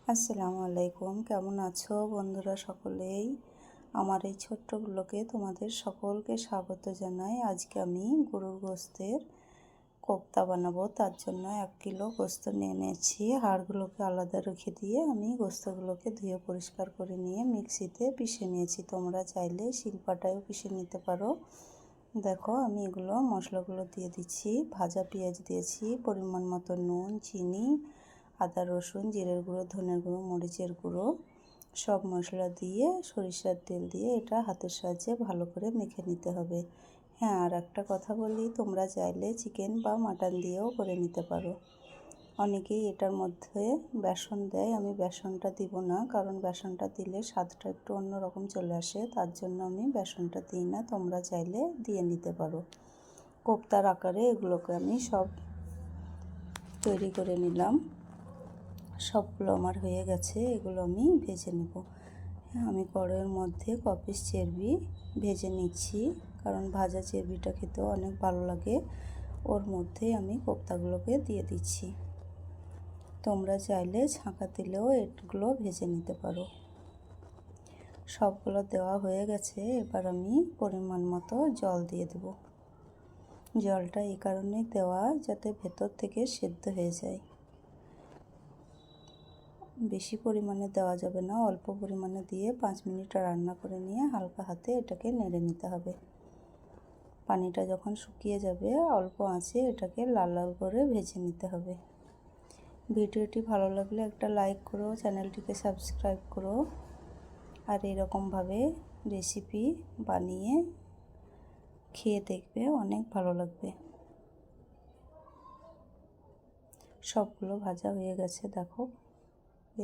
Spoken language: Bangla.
আসসালামু আলাইকুম, কেমন আছো বন্ধুরা সকলেই? আমার এই ছোট্ট ব্লগে তোমাদের সকলকে স্বাগত জানাই। আজকে আমি গরুর গোশতের কোপ্তা বানাবো। তার জন্য 1 কিলো গোশত নিয়ে নিয়েছি। হাড়গুলোকে আলাদা রেখে দিয়ে আমি গোশতগুলোকে ধুয়ে পরিষ্কার করে নিয়ে মিক্সিতে পিষে নিয়েছি। তোমরা চাইলে শিলপাটায়ও পিষে নিতে পারো। দেখো আমি এগুলো মশলাগুলো দিয়ে দিচ্ছি। ভাজা পেঁয়াজ দিয়েছি, পরিমাণ মতো নুন, চিনি, আদা রসুন, জিরের গুঁড়ো, ধনের গুঁড়ো, মরিচের গুঁড়ো, সব মশলা দিয়ে সরিষার তেল দিয়ে এটা হাতের সাহায্যে ভালো করে মেখে নিতে হবে। হ্যাঁ, আর একটা কথা বলি, তোমরা চাইলে চিকেন বা মাটন দিয়েও করে নিতে পারো। অনেকেই এটার মধ্যে বেসন দেয়, আমি বেসনটা দিব না, কারণ বেসনটা দিলে স্বাদটা একটু অন্যরকম চলে আসে। তার জন্য আমি বেসনটা দিই না, তোমরা চাইলে দিয়ে নিতে পারো। কোপ্তার আকারে এগুলোকে আমি সব তৈরি করে নিলাম। সবগুলো আমার হয়ে গেছে, এগুলো আমি ভেজে নেব। হ্যাঁ, আমি কড়াইয়ের মধ্যে কপিস চর্বি ভেজে নিচ্ছি, কারণ ভাজা চর্বিটা খেতেও অনেক ভালো লাগে। ওর মধ্যে আমি কোপ্তাগুলোকে দিয়ে দিচ্ছি। তোমরা চাইলে ছাঁকা তেলেও এগুলো ভেজে নিতে পারো। সবগুলো দেওয়া হয়ে গেছে, এবার আমি পরিমাণ মতো জল দিয়ে দেব। জলটা এই কারণে দেওয়া যাতে ভেতর থেকে সেদ্ধ হয়ে যায়। বেশি পরিমাণে দেওয়া যাবে না, অল্প পরিমাণে দিয়ে 5 মিনিট রান্না করে নিয়ে হালকা হাতে এটাকে নেড়ে নিতে হবে। পানিটা যখন শুকিয়ে যাবে অল্প আঁচে এটাকে লাল লাল করে ভেজে নিতে হবে। ভিডিওটি ভালো লাগলে একটা লাইক করো, চ্যানেলটিকে সাবস্ক্রাইব করো, আর এরকমভাবে রেসিপি বানিয়ে খেয়ে দেখবে, অনেক ভালো লাগবে। সবগুলো ভাজা হয়ে গেছে, দেখো